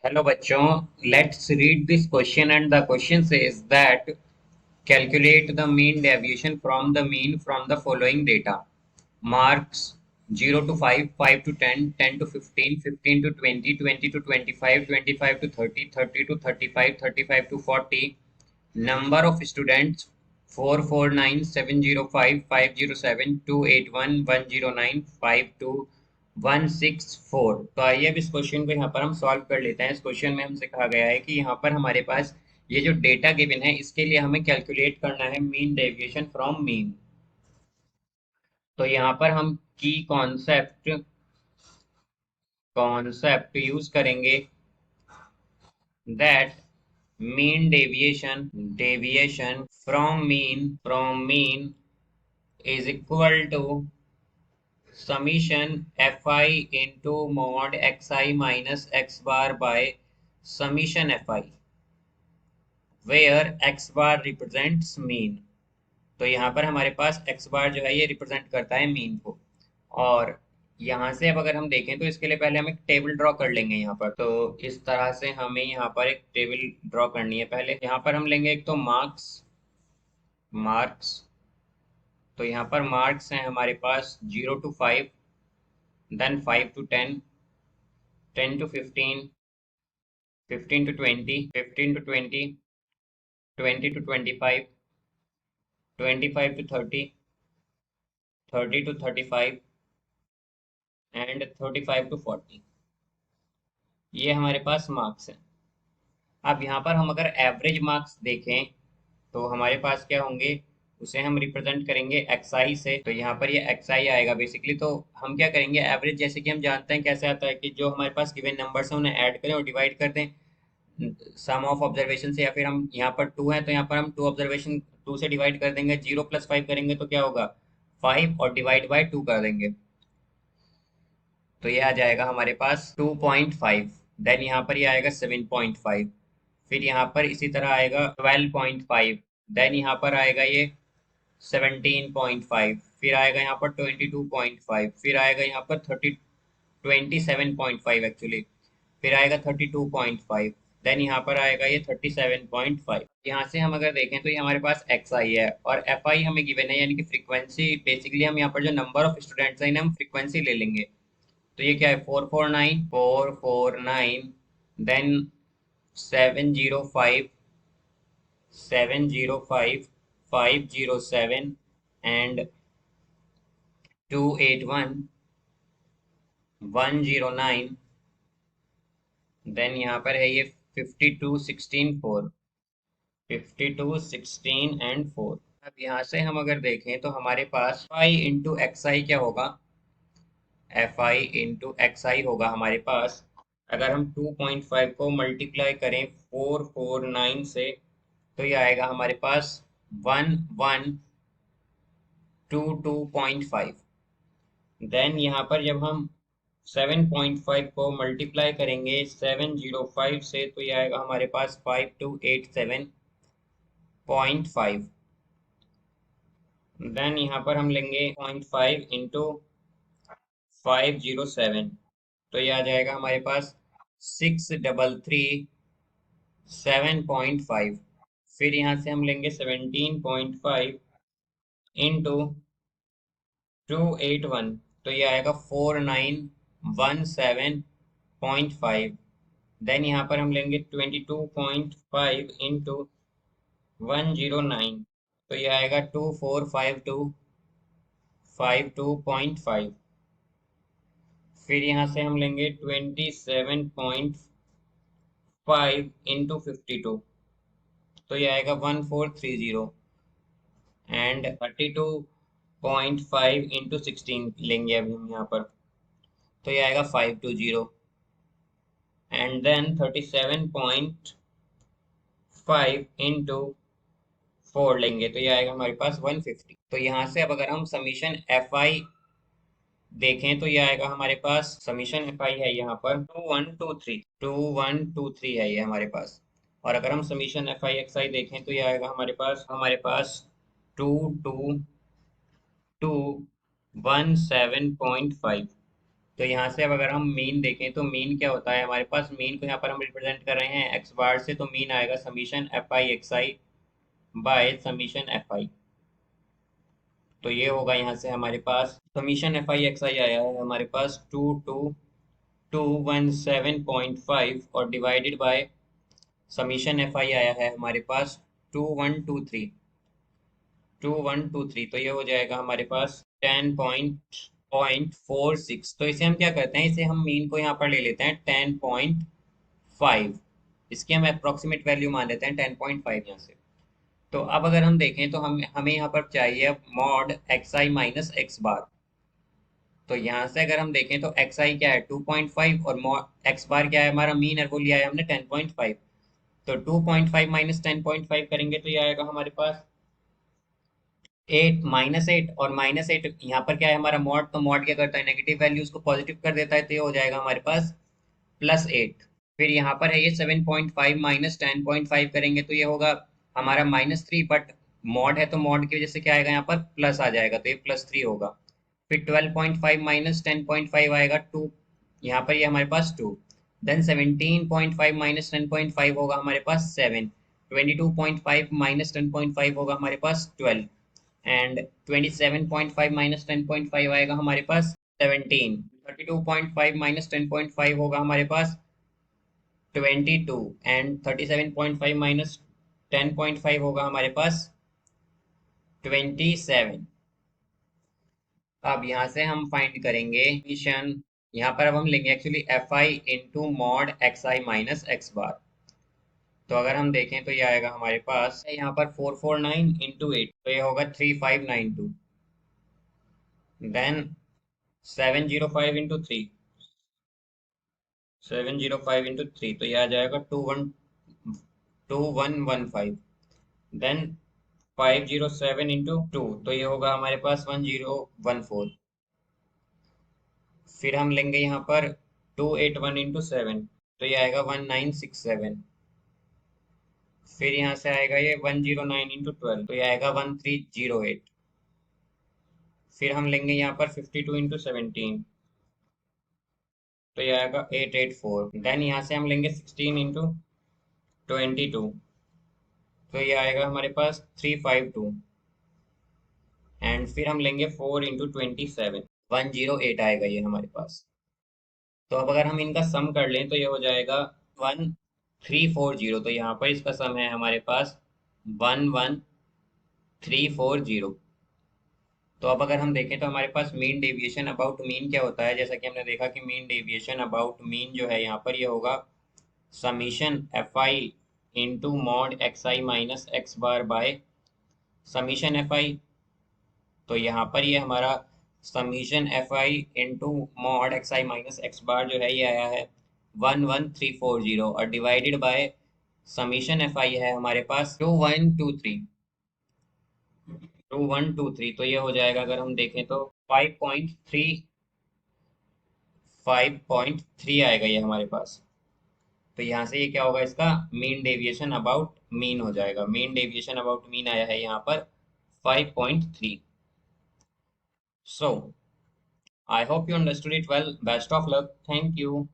Hello बच्चों, let's read this question and the question says that calculate the mean deviation from the mean from the following data. Marks 0 to 5, 5 to 10, 10 to 15, 15 to 20, 20 to 25, 25 to 30, 30 to 35, 35 to 40. Number of students 449, 705, 507, 281, 109, 52, 164। तो आइए अब इस question को यहाँ पर हम solve कर लेते हैं। इस क्वेश्चन में हमसे कहा गया है कि यहाँ पर हमारे पास ये जो डेटा गिवन है इसके लिए हमें कैलकुलेट करना है मीन डेविएशन फ्रॉम मीन। तो यहाँ पर हम की कॉन्सेप्ट कॉन्सेप्ट यूज करेंगे that mean deviation from mean is equal to summation fi into mod xi minus x bar by summation fi where x bar represents mean। तो यहाँ पर हमारे पास x बार जो है ये रिप्रेजेंट करता है मीन को। और यहाँ से अब अगर हम देखें तो इसके लिए पहले हम एक टेबल ड्रॉ कर लेंगे। यहाँ पर तो इस तरह से हमें यहाँ पर एक टेबल ड्रॉ करनी है। पहले यहाँ पर हम लेंगे एक तो मार्क्स मार्क्स तो यहाँ पर मार्क्स हैं हमारे पास 0 to 5, then 5 to 10, 10 to 15, 15 to 20, 15 to 20, 20 to 25, 25 to 30, 30 to 35 and 35 to 40। ये हमारे पास मार्क्स हैं। अब यहाँ पर हम अगर एवरेज मार्क्स देखें तो हमारे पास क्या होंगे, उसे हम रिप्रेजेंट करेंगे एक्सआई से। तो यहाँ पर ये एक्सआई आएगा बेसिकली। तो हम क्या करेंगे, एवरेज जैसे कि हम जानते हैं कैसे आता है कि जो हमारे पास गिवन नंबर्स हैं उन्हें ऐड करें और डिवाइड कर दें सम ऑफ ऑब्जर्वेशन से। या फिर हम यहाँ पर 2 है तो यहाँ पर हम 2 ऑब्जर्वेशन 2 से डिवाइड कर देंगे। 0 + 5 करेंगे तो क्या होगा, 5 और डिवाइड बाय 2 कर देंगे तो ये आ जाएगा हमारे पास 2.5। देन यहाँ पर ये आएगा 7.5। फिर यहाँ पर इसी तरह आएगा 12.5। देन यहाँ पर आएगा ये 17.5। फिर आएगा यहाँ पर 22.5। फिर आएगा यहाँ पर 27.5 एक्चुअली। फिर आएगा 32.5। देन यहाँ पर आएगा ये 37.5। यहाँ से हम अगर देखें तो ये हमारे पास एक्स आई है और एफ आई हमें गिवन है, यानी कि फ्रीक्वेंसी। बेसिकली हम यहाँ पर जो नंबर ऑफ स्टूडेंट्स हैं इन्हें हम फ्रीक्वेंसी ले लेंगे। तो ये क्या है, 449 देन 705 705 507 एंड 281 109। देन यहाँ पर है ये 52 16 4 52 16 एंड 4। अब यहाँ से हम अगर देखें तो हमारे पास फाई इंटू एक्स आई क्या होगा, एफ आई इंटू एक्स आई होगा हमारे पास। अगर हम 2.5 को मल्टीप्लाई करें 449 से तो ये आएगा हमारे पास 1122.5। देन यहाँ पर जब हम 7.5 को मल्टीप्लाई करेंगे 705 से तो ये आएगा हमारे पास 5287.5। देन यहाँ पर हम लेंगे 0.5 इंटू 507 तो ये आ जाएगा हमारे पास 6337.5। फिर यहाँ से हम लेंगे 17.5 इंटू 281 तो ये आएगा 4917.5। देन यहाँ पर हम लेंगे 22.5 इंटू 109 तो ये आएगा 245252.5। फिर यहाँ से हम लेंगे 27.5 इंटू 52 तो ये आएगा 1430 एंड 32.5 इंटू 16 लेंगे अभी हम यहाँ पर तो ये आएगा 520 एंड देन 37.5 इंटू 4 लेंगे तो ये आएगा हमारे पास 150। तो यहाँ से अब अगर हम समीशन एफ आई देखें तो ये आएगा हमारे पास, समीशन एफ आई है यहाँ पर 2123 है ये हमारे पास। और अगर हम समीशन एफ आई एक्स आई देखें तो ये आएगा हमारे पास 2217.5। तो यहाँ से अब अगर हम मीन देखें तो मीन क्या होता है हमारे पास, मीन को यहाँ पर हम रिप्रेजेंट कर रहे हैं एक्स बार से, तो मीन आएगा summation F I x I bye summation F I. तो ये होगा यहाँ से हमारे पास समीशन एफ आई एक्स आई आया है हमारे पास 22217.5 और डिवाइडेड बाय समीशन एफ आई आया है हमारे पास 2123। तो ये हो जाएगा हमारे पास 10.46। तो इसे हम क्या करते हैं, इसे हम मीन को यहाँ पर ले लेते हैं 10.5, इसकी हम अप्रोक्सीमेट वैल्यू मान लेते हैं 10.5 यहाँ से। तो अब अगर हम देखें तो हम हमें यहाँ पर चाहिए mod X I minus X bar. तो यहाँ से अगर हम देखें तो एक्स आई क्या है 2.5 और मॉड एक्स बार क्या है हमारा मीन है, वो लिया है हमने 10.5। तो 2.5 माइनस 10.5 करेंगे तो ये आएगा हमारे पास 8 -8, और -8 यहाँ पर क्या है हमारा मॉड, तो मॉड क्या करता है नेगेटिव वैल्यूज को पॉजिटिव कर देता है, तो ये हो जाएगा हमारे पास +8। फिर यहाँ पर है ये 7.5 माइनस 10.5 करेंगे तो ये होगा हमारा -3, बट मॉड है तो मॉड की वजह से क्या आएगा यहाँ पर प्लस आ जाएगा, तो ये +3 होगा। फिर 12.5 माइनस 10.5 आएगा 2, यहाँ पर ये हमारे पास 2। देन 17.5 माइनस 10.5 होगा हमारे पास 7। 22.5 माइनस 10.5 होगा हमारे पास 12। एंड 27.5 माइनस 10.5 आएगा हमारे पास 17। 32.5 माइनस 10.5 होगा हमारे पास 22। एंड 37.5 माइनस 10.5 होगा हमारे पास 27। अब यहाँ से हम फाइंड करेंगे इक्वेशन, यहाँ पर अब हम लेंगे actually F I into mod X I minus X bar. तो अगर हम देखें तो ये आएगा हमारे पास यहाँ पर 449 इंटू 8, तो ये होगा 3592। देन 705 तो यह आ जाएगा 2115। देन 507 इंटू 2, तो ये होगा हमारे पास 1014। फिर हम लेंगे यहाँ पर 281 इंटू 7, तो ये आएगा 1967। फिर यहाँ से आएगा ये 109 इंटू 12, तो ये आएगा 1308। फिर हम लेंगे यहाँ पर 52 इंटू 17, तो ये आएगा 884। देन यहाँ से हम लेंगे 16 इंटू 22, तो ये आएगा हमारे पास 352। एंड फिर हम लेंगे 4 इंटू 27, 108 आएगा ये हमारे पास। तो अब अगर हम इनका सम कर लें तो ये हो जाएगा 1340। तो यहाँ पर इसका सम है हमारे पास 11340। तो अब अगर हम देखें तो हमारे पास मीन डेविएशन अबाउट मीन क्या होता है, जैसा कि हमने देखा कि मीन डेविएशन अबाउट मीन जो है यहाँ पर ये होगा summation F I into mod X I minus X bar by summation F I. तो यहाँ पर ये हमारा summation F I into mod X I minus X bar जो है ये आया है 11340, और divided by summation F I है हमारे पास 2123। तो ये हो जाएगा अगर हम देखें तो 5.3 आएगा ये हमारे पास। तो यहाँ से ये क्या होगा, इसका मीन डेविएशन अबाउट मीन हो जाएगा। मीन डेविएशन अबाउट मीन आया है यहाँ पर 5.3। So I hope you understood it well. Best of luck. Thank you.